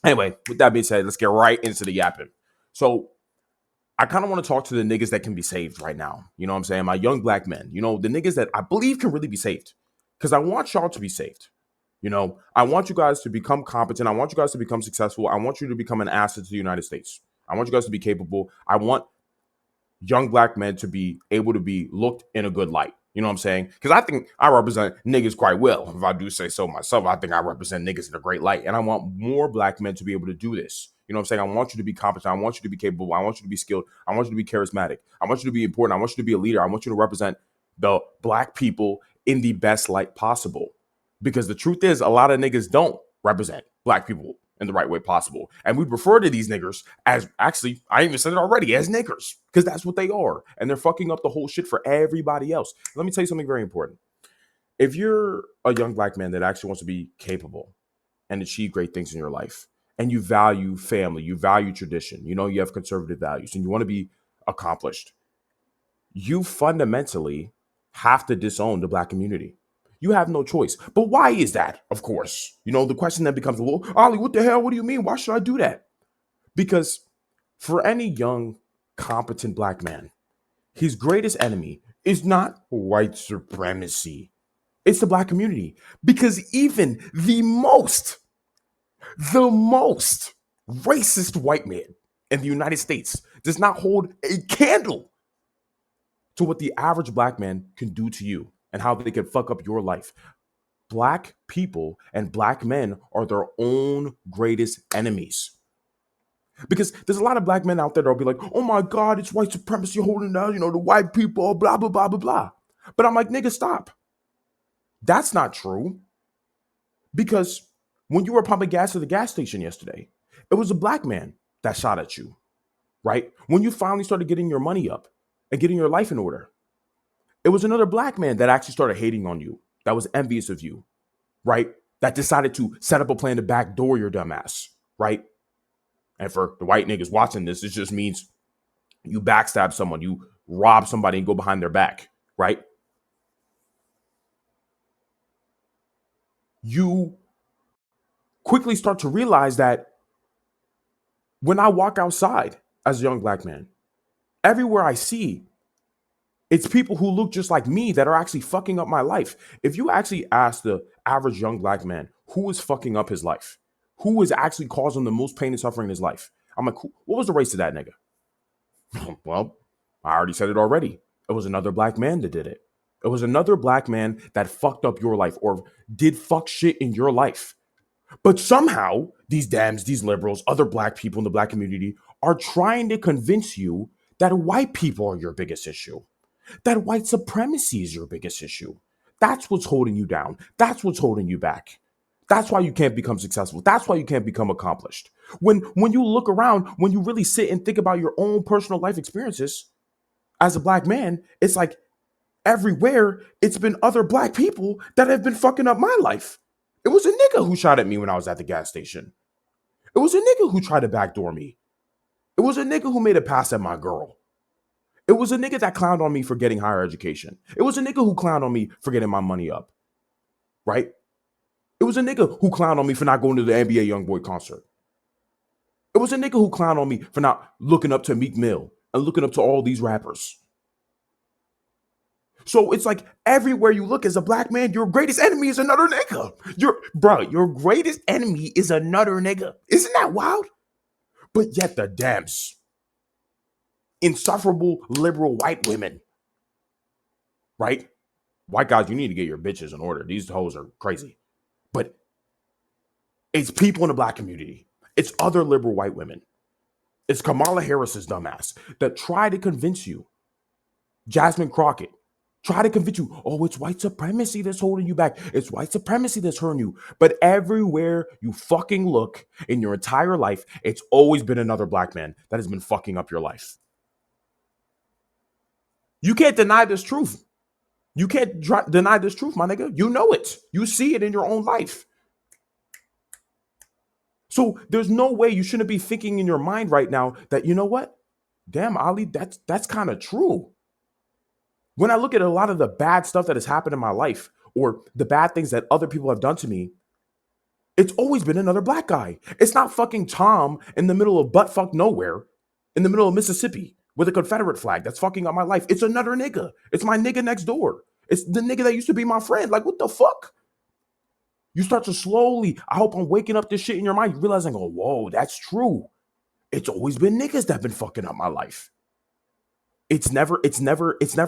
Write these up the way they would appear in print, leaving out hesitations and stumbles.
Anyway, with that being said, let's get right into the yapping. So I kind of want to talk to the niggas that can be saved right now. You know what I'm saying? My young black men, the niggas that I believe can really be saved. Because I want y'all to be saved. I want you guys to become competent. I want you guys to become successful. I want you to become an asset to the United States. I want you guys to be capable. I want young black men to be able to be looked in a good light. You know what I'm saying? Because I think I represent niggas quite well. If I do say so myself, I think I represent niggas in a great light. And I want more black men to be able to do this. You know what I'm saying? I want you to be competent. I want you to be capable. I want you to be skilled. I want you to be charismatic. I want you to be important. I want you to be a leader. I want you to represent the black people in the best light possible. Because the truth is, a lot of niggas don't represent black people in the right way possible. And we refer to these niggers as, actually, I even said it already, as niggers, because that's what they are. And they're fucking up the whole shit for everybody else. Let me tell you something very important. If you're a young black man that actually wants to be capable and achieve great things in your life, and you value family, you value tradition, you have conservative values, and you want to be accomplished, you fundamentally have to disown the black community. You have no choice. But why is that? Of course. The question then becomes, well, Ollie, what the hell? What do you mean? Why should I do that? Because for any young, competent black man, his greatest enemy is not white supremacy. It's the black community. Because even the most racist white man in the United States does not hold a candle to what the average black man can do to you and how they can fuck up your life. Black people and black men are their own greatest enemies. Because there's a lot of black men out there that'll be like, oh my God, it's white supremacy holding down, the white people, blah, blah, blah, blah, blah. But I'm like, nigga, stop. That's not true. Because when you were pumping gas at the gas station yesterday, it was a black man that shot at you, right? When you finally started getting your money up and getting your life in order, it was another black man that actually started hating on you, that was envious of you, right? That decided to set up a plan to backdoor your dumb ass, right? And for the white niggas watching this, it just means you backstab someone, you rob somebody and go behind their back, right? You quickly start to realize that when I walk outside as a young black man, everywhere I see, it's people who look just like me that are actually fucking up my life. If you actually ask the average young black man who is fucking up his life, who is actually causing the most pain and suffering in his life, I'm like, what was the race to that nigga? Well, I already said it already. It was another black man that did it. It was another black man that fucked up your life or did fuck shit in your life. But somehow, these Dems, these liberals, other black people in the black community are trying to convince you that white people are your biggest issue. That white supremacy is your biggest issue. That's what's holding you down. That's what's holding you back. That's why you can't become successful. That's why you can't become accomplished. When you look around, when you really sit and think about your own personal life experiences as a black man, it's like everywhere it's been other black people that have been fucking up my life. It was a nigga who shot at me when I was at the gas station. It was a nigga who tried to backdoor me. It was a nigga who made a pass at my girl. It was a nigga that clowned on me for getting higher education. It was a nigga who clowned on me for getting my money up, right? It was a nigga who clowned on me for not going to the NBA YoungBoy concert. It was a nigga who clowned on me for not looking up to Meek Mill and looking up to all these rappers. So it's like everywhere you look as a black man, your greatest enemy is another nigga. Your greatest enemy is another nigga. Isn't that wild? But yet the Dems, insufferable liberal white women, right? White guys, you need to get your bitches in order. These hoes are crazy. But it's people in the black community. It's other liberal white women. It's Kamala Harris's dumbass that try to convince you, Jasmine Crockett, try to convince you, oh, it's white supremacy that's holding you back. It's white supremacy that's hurting you. But everywhere you fucking look in your entire life, it's always been another black man that has been fucking up your life. You can't deny this truth. You can't deny this truth, my nigga. You know it. You see it in your own life. So there's no way you shouldn't be thinking in your mind right now that, you know what? Damn, Ali, that's kind of true. When I look at a lot of the bad stuff that has happened in my life or the bad things that other people have done to me, It's always been another black guy. It's not fucking Tom in the middle of buttfuck nowhere, in the middle of Mississippi with a Confederate flag that's fucking up my life. It's another nigga. It's my nigga next door. It's the nigga that used to be my friend. Like, what the fuck? You start to slowly, I hope I'm waking up this shit in your mind. You realizing, oh, whoa, that's true. It's always been niggas that have been fucking up my life. It's never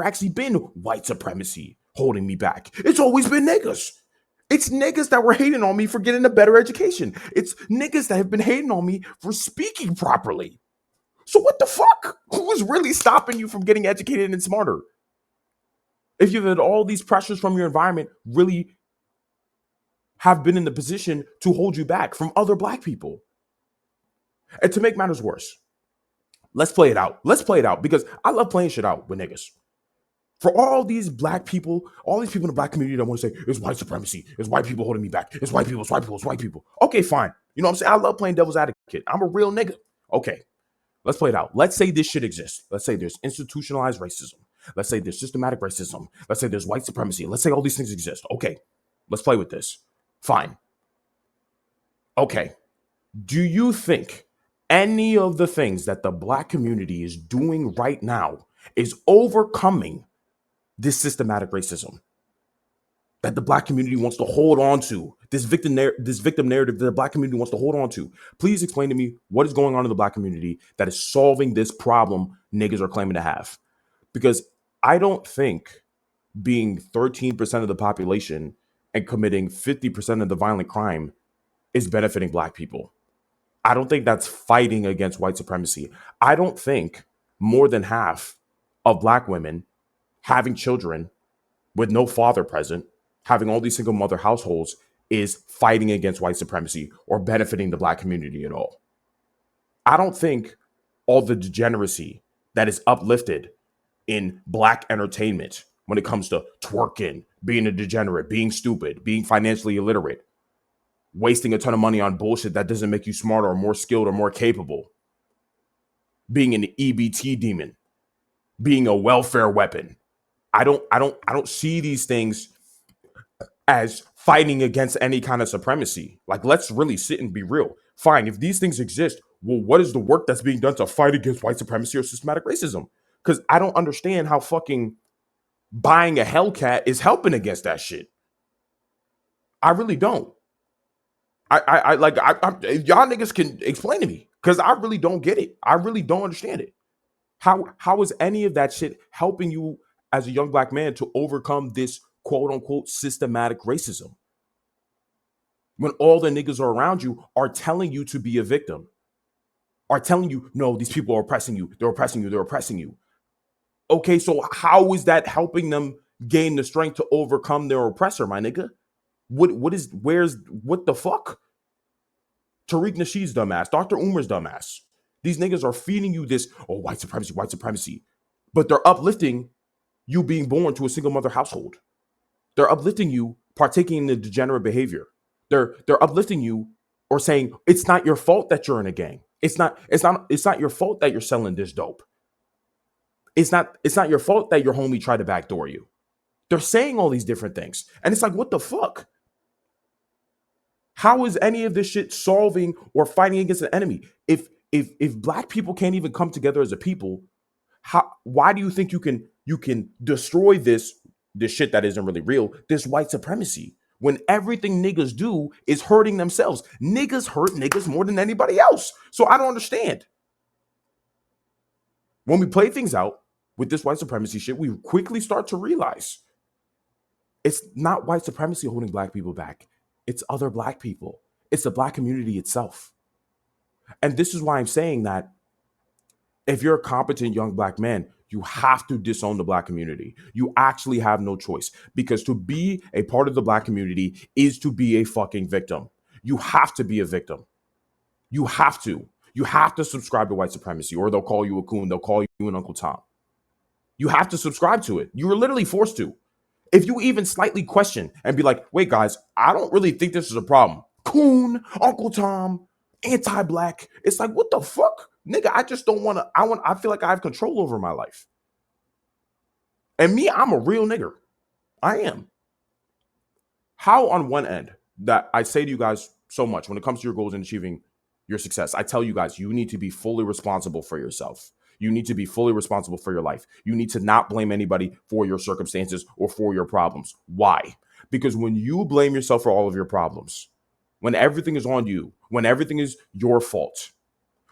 actually been white supremacy holding me back. It's always been niggas. It's niggas that were hating on me for getting a better education. It's niggas that have been hating on me for speaking properly. So what the fuck? Who is really stopping you from getting educated and smarter? If you've had all these pressures from your environment really have been in the position to hold you back from other black people. And to make matters worse, let's play it out. Let's play it out because I love playing shit out with niggas. For all these black people, all these people in the black community that want to say, it's white supremacy, it's white people holding me back, it's white people, it's white people, it's white people. Okay, fine. You know what I'm saying? I love playing devil's advocate. I'm a real nigga. Okay, let's play it out. Let's say this shit exists. Let's say there's institutionalized racism. Let's say there's systematic racism. Let's say there's white supremacy. Let's say all these things exist. Okay, let's play with this. Fine. Okay. Do you think any of the things that the black community is doing right now is overcoming this systematic racism that the black community wants to hold on to, this victim narrative that the black community wants to hold on to? Please explain to me what is going on in the black community that is solving this problem niggas are claiming to have. Because I don't think being 13% of the population and committing 50% of the violent crime is benefiting black people. I don't think that's fighting against white supremacy. I don't think more than half of black women having children with no father present, having all these single mother households is fighting against white supremacy or benefiting the black community at all. I don't think all the degeneracy that is uplifted in black entertainment when it comes to twerking, being a degenerate, being stupid, being financially illiterate, wasting a ton of money on bullshit that doesn't make you smarter or more skilled or more capable, being an EBT demon, being a welfare weapon. I don't see these things as fighting against any kind of supremacy. Like, let's really sit and be real. Fine, if these things exist, well, what is the work that's being done to fight against white supremacy or systematic racism? Because I don't understand how fucking buying a Hellcat is helping against that shit. I really don't. Y'all niggas can explain to me because I really don't get it. I really don't understand it. How is any of that shit helping you as a young black man to overcome this quote unquote systematic racism? When all the niggas are around you are telling you to be a victim, are telling you, no, these people are oppressing you. They're oppressing you. They're oppressing you. Okay, so how is that helping them gain the strength to overcome their oppressor, my nigga? What the fuck? Tariq Nasheed's dumbass, Dr. Umar's dumbass. These niggas are feeding you this, oh, white supremacy. But they're uplifting you being born to a single mother household. They're uplifting you partaking in the degenerate behavior. They're uplifting you or saying it's not your fault that you're in a gang. It's not your fault that you're selling this dope. It's not your fault that your homie tried to backdoor you. They're saying all these different things. And it's like, what the fuck? How is any of this shit solving or fighting against an enemy? If black people can't even come together as a people, why do you think you can destroy this shit that isn't really real, this white supremacy, when everything niggas do is hurting themselves? Niggas hurt niggas more than anybody else. So I don't understand. When we play things out with this white supremacy shit, we quickly start to realize it's not white supremacy holding black people back. It's other black people. It's the black community itself. And this is why I'm saying that if you're a competent young black man, you have to disown the black community. You actually have no choice, because to be a part of the black community is to be a fucking victim. You have to be a victim. You have to. You have to subscribe to white supremacy, or they'll call you a coon. They'll call you an Uncle Tom. You have to subscribe to it. You were literally forced to. If you even slightly question and be like, wait, guys, I don't really think this is a problem. Coon, Uncle Tom, anti-black. It's like, what the fuck? Nigga, I just don't want to. I feel like I have control over my life. And me, I'm a real nigger. I am. How on one end that I say to you guys so much when it comes to your goals and achieving your success. I tell you guys, you need to be fully responsible for yourself. You need to be fully responsible for your life. You need to not blame anybody for your circumstances or for your problems. Why? Because when you blame yourself for all of your problems, when everything is on you, when everything is your fault,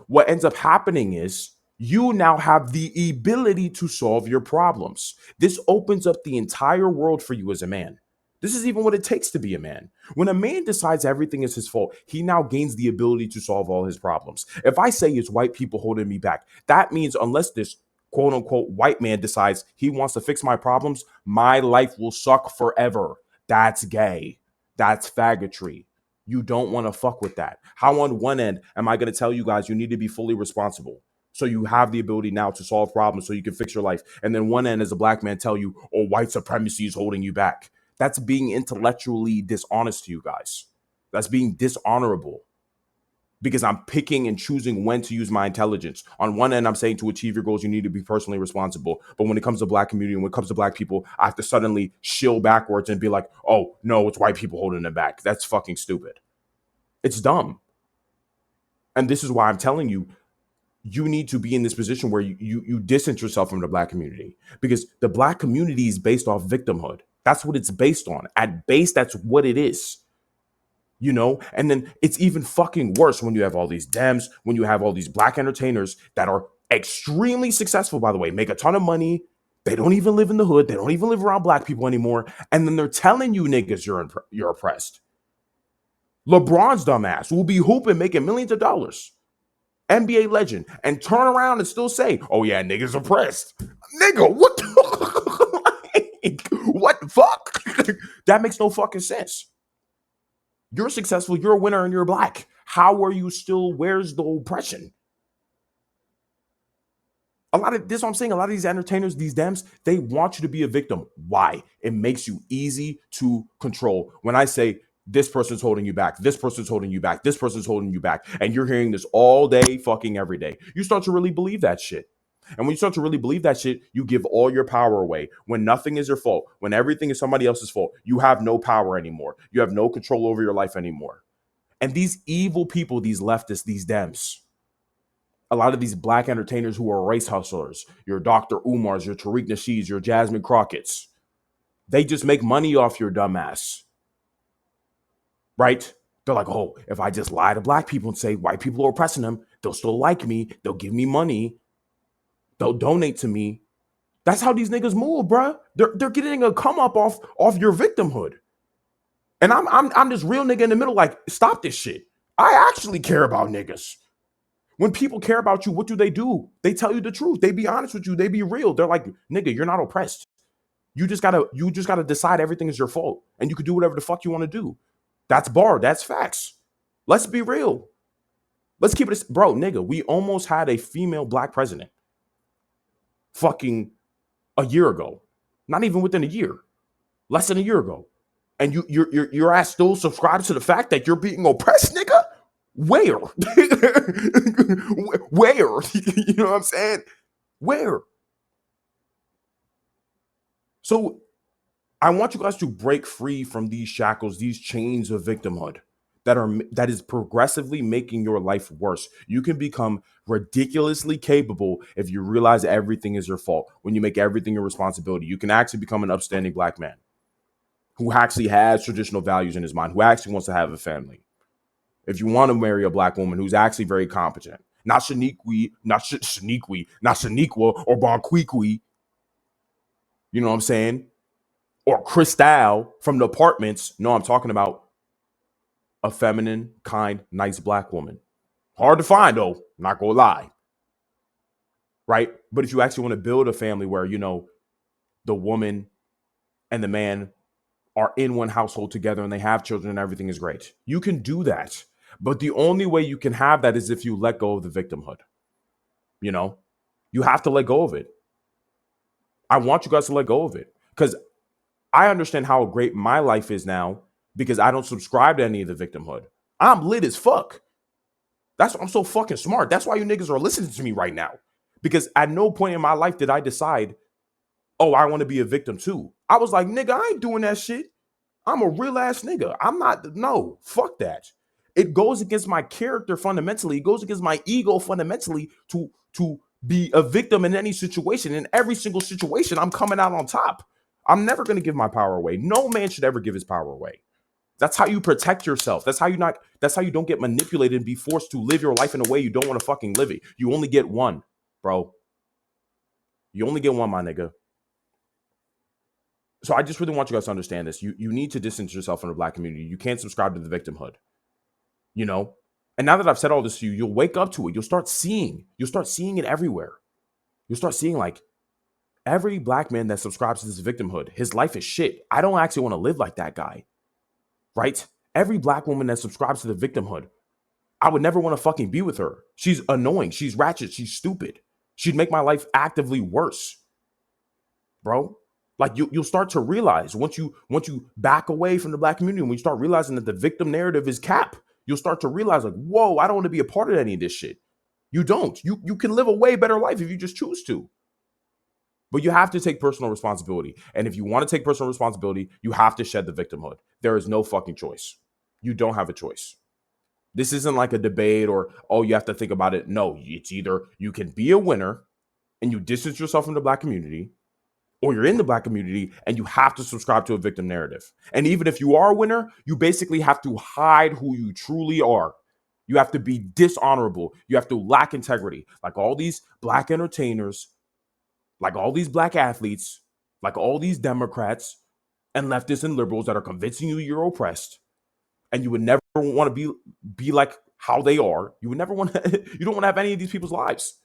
what ends up happening is you now have the ability to solve your problems. This opens up the entire world for you as a man. This is even what it takes to be a man. When a man decides everything is his fault, he now gains the ability to solve all his problems. If I say it's white people holding me back, that means unless this quote unquote white man decides he wants to fix my problems, my life will suck forever. That's gay. That's faggotry. You don't want to fuck with that. How on one end am I going to tell you guys you need to be fully responsible? So you have the ability now to solve problems so you can fix your life. And then one end as a black man tell you, oh, white supremacy is holding you back. That's being intellectually dishonest to you guys. That's being dishonorable because I'm picking and choosing when to use my intelligence. On one end, I'm saying to achieve your goals, you need to be personally responsible. But when it comes to black community, when it comes to black people, I have to suddenly shill backwards and be like, oh, no, it's white people holding them back. That's fucking stupid. It's dumb. And this is why I'm telling you, you need to be in this position where you distance yourself from the black community because the black community is based off victimhood. That's what it's based on. At base, that's what it is. You know, and then it's even fucking worse when you have all these Dems, when you have all these black entertainers that are extremely successful, by the way, make a ton of money. They don't even live in the hood. They don't even live around black people anymore. And then they're telling you niggas you're oppressed. LeBron's dumbass will be hooping, making millions of dollars. NBA legend, and turn around and still say, oh yeah, niggas oppressed. Nigga, what what the fuck? That makes no fucking sense. You're successful, you're a winner, and you're black. How are you still, where's the oppression? A lot of this is what I'm saying. A lot of these entertainers, these Dems, they want you to be a victim. Why? It makes you easy to control. When I say this person's holding you back, this person's holding you back, this person's holding you back, and you're hearing this all day, fucking every day, you start to really believe that shit. And when you start to really believe that shit, you give all your power away. When nothing is your fault, when everything is somebody else's fault, you have no power anymore. You have no control over your life anymore. And these evil people, these leftists, these Dems, a lot of these black entertainers who are race hustlers, your Dr. Umars, your Tariq Nasheeds, your Jasmine Crockett's, they just make money off your dumbass. Right? They're like, oh, if I just lie to black people and say white people are oppressing them, they'll still like me. They'll give me money. They'll donate to me. That's how these niggas move, bruh. They're getting a come up off your victimhood. And I'm this real nigga in the middle, like, stop this shit. I actually care about niggas. When people care about you, what do? They tell you the truth. They be honest with you. They be real. They're like, nigga, you're not oppressed. You just gotta decide everything is your fault. And you can do whatever the fuck you want to do. That's bar. That's facts. Let's be real. Let's keep it, bro, nigga. We almost had a female black president fucking a year ago. Not even within a year. Less than a year ago. And your ass still subscribes to the fact that you're being oppressed, nigga? Where? Where? You know what I'm saying? Where? So I want you guys to break free from these shackles, these chains of victimhood that is progressively making your life worse. You can become ridiculously capable if you realize everything is your fault. When you make everything your responsibility, you can actually become an upstanding black man who actually has traditional values in his mind, who actually wants to have a family. If you want to marry a black woman who's actually very competent, not Shaniqua or Bonquiqui, you know what I'm saying? Or Cristal from the Apartments. No, I'm talking about a feminine, kind, nice black woman. Hard to find, though. Not gonna lie. Right? But if you actually want to build a family where, you know, the woman and the man are in one household together and they have children and everything is great, you can do that. But the only way you can have that is if you let go of the victimhood. You know, you have to let go of it. I want you guys to let go of it because I understand how great my life is now because I don't subscribe to any of the victimhood. I'm lit as fuck. That's why I'm so fucking smart. That's why you niggas are listening to me right now. Because at no point in my life did I decide, oh, I want to be a victim too. I was like, nigga, I ain't doing that shit. I'm a real ass nigga. I'm not, no, fuck that. It goes against my character fundamentally. It goes against my ego fundamentally to be a victim in any situation. In every single situation, I'm coming out on top. I'm never going to give my power away. No man should ever give his power away. That's how you protect yourself. That's how you don't get manipulated and be forced to live your life in a way you don't want to fucking live it. You only get one, bro. You only get one, my nigga. So I just really want you guys to understand this. You need to distance yourself from the black community. You can't subscribe to the victimhood. You know? And now that I've said all this to you, you'll wake up to it. You'll start seeing it everywhere. You'll start seeing like every black man that subscribes to this victimhood, his life is shit. I don't actually want to live like that guy. Right? Every black woman that subscribes to the victimhood, I would never want to fucking be with her. She's annoying. She's ratchet. She's stupid. She'd make my life actively worse. Bro. Like you'll start to realize once you back away from the black community, when you start realizing that the victim narrative is cap, you'll start to realize like, whoa, I don't want to be a part of any of this shit. You don't. You can live a way better life if you just choose to. But you have to take personal responsibility. And if you want to take personal responsibility, you have to shed the victimhood. There is no fucking choice. You don't have a choice. This isn't like a debate or, oh, you have to think about it. No, it's either you can be a winner and you distance yourself from the black community, or you're in the black community and you have to subscribe to a victim narrative. And even if you are a winner, you basically have to hide who you truly are. You have to be dishonorable. You have to lack integrity. Like all these black entertainers, like all these black athletes, like all these Democrats and leftists and liberals that are convincing you you're oppressed, and you would never want to be like how they are. You would never want to, you don't want to have any of these people's lives.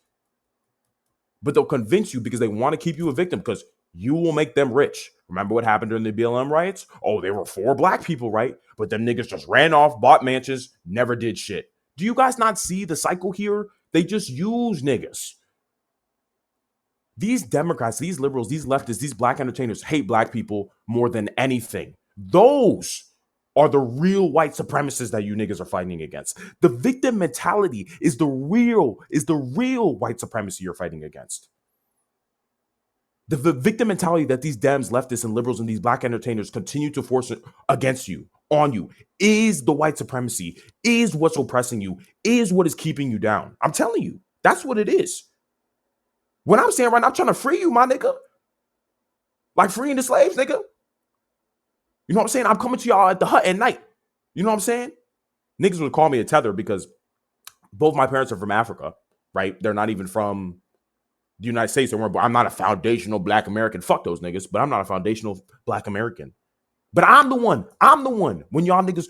But they'll convince you because they want to keep you a victim because you will make them rich. Remember what happened during the BLM riots? Oh, they were 4 black people, right? But them niggas just ran off, bought mansions, never did shit. Do you guys not see the cycle here? They just use niggas. These Democrats, these liberals, these leftists, these black entertainers hate black people more than anything. Those are the real white supremacists that you niggas are fighting against. The victim mentality is the real white supremacy you're fighting against. The victim mentality that these Dems, leftists, and liberals and these black entertainers continue to force against you, on you, is the white supremacy, is what's oppressing you, is what is keeping you down. I'm telling you, that's what it is. What I'm saying right now, I'm trying to free you, my nigga. Like freeing the slaves, nigga. You know what I'm saying? I'm coming to y'all at the hut at night. You know what I'm saying? Niggas would call me a tether because both my parents are from Africa, right? They're not even from the United States. I'm not a foundational black American. Fuck those niggas, but I'm not a foundational black American. But I'm the one. When y'all niggas,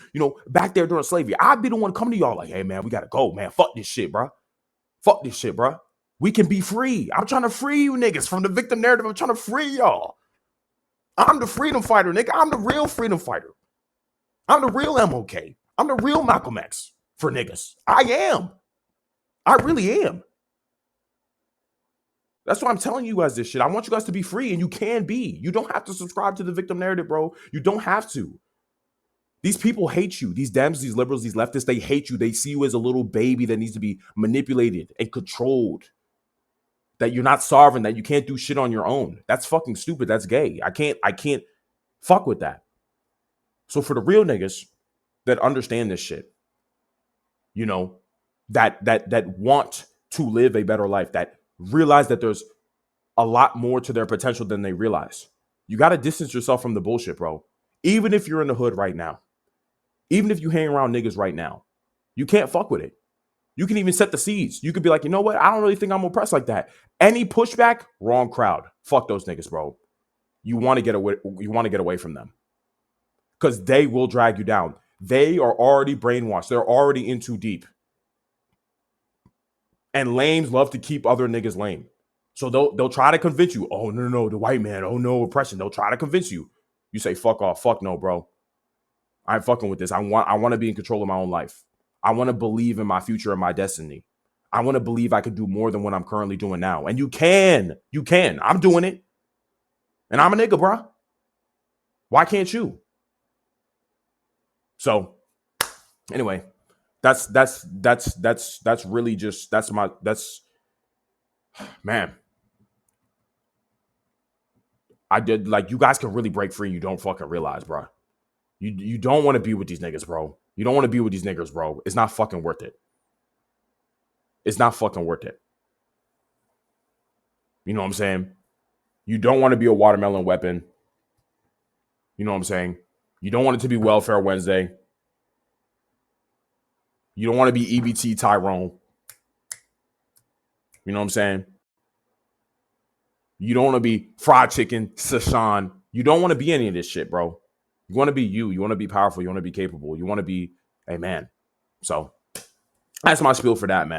back there during slavery, I'd be the one coming to y'all like, hey, man, we got to go, man. Fuck this shit, bro. We can be free. I'm trying to free you niggas from the victim narrative. I'm trying to free y'all. I'm the freedom fighter, nigga. I'm the real freedom fighter. I'm the real MOK. I'm the real Malcolm X for niggas. I am. I really am. That's why I'm telling you guys this shit. I want you guys to be free, and you can be. You don't have to subscribe to the victim narrative, bro. You don't have to. These people hate you. These Dems, these liberals, these leftists, they hate you. They see you as a little baby that needs to be manipulated and controlled. That you're not sovereign, that you can't do shit on your own. That's fucking stupid. That's gay. I can't fuck with that. So for the real niggas that understand this shit, that want to live a better life, that realize that there's a lot more to their potential than they realize. You got to distance yourself from the bullshit, bro. Even if you're in the hood right now, even if you hang around niggas right now, you can't fuck with it. You can even set the seeds. You could be like, you know what? I don't really think I'm oppressed like that. Any pushback, wrong crowd. Fuck those niggas, bro. You want to get away. You want to get away from them because they will drag you down. They are already brainwashed. They're already in too deep. And lames love to keep other niggas lame. So they'll try to convince you. Oh no, the white man. Oh no, oppression. They'll try to convince you. You say fuck off. Fuck no, bro. I ain't fucking with this. I want to be in control of my own life. I want to believe in my future and my destiny. I want to believe I could do more than what I'm currently doing now. And you can. I'm doing it. And I'm a nigga, bro. Why can't you? So, anyway, that's really just man. I did like you guys can really break free. You don't fucking realize, bro. You don't want to be with these niggas, bro. You don't want to be with these niggas, bro. It's not fucking worth it. It's not fucking worth it. You know what I'm saying? You don't want to be a watermelon weapon. You know what I'm saying? You don't want it to be Welfare Wednesday. You don't want to be EBT Tyrone. You know what I'm saying? You don't want to be fried chicken Sashan. You don't want to be any of this shit, bro. You want to be you. You want to be powerful. You want to be capable. You want to be a man. So that's my spiel for that, man.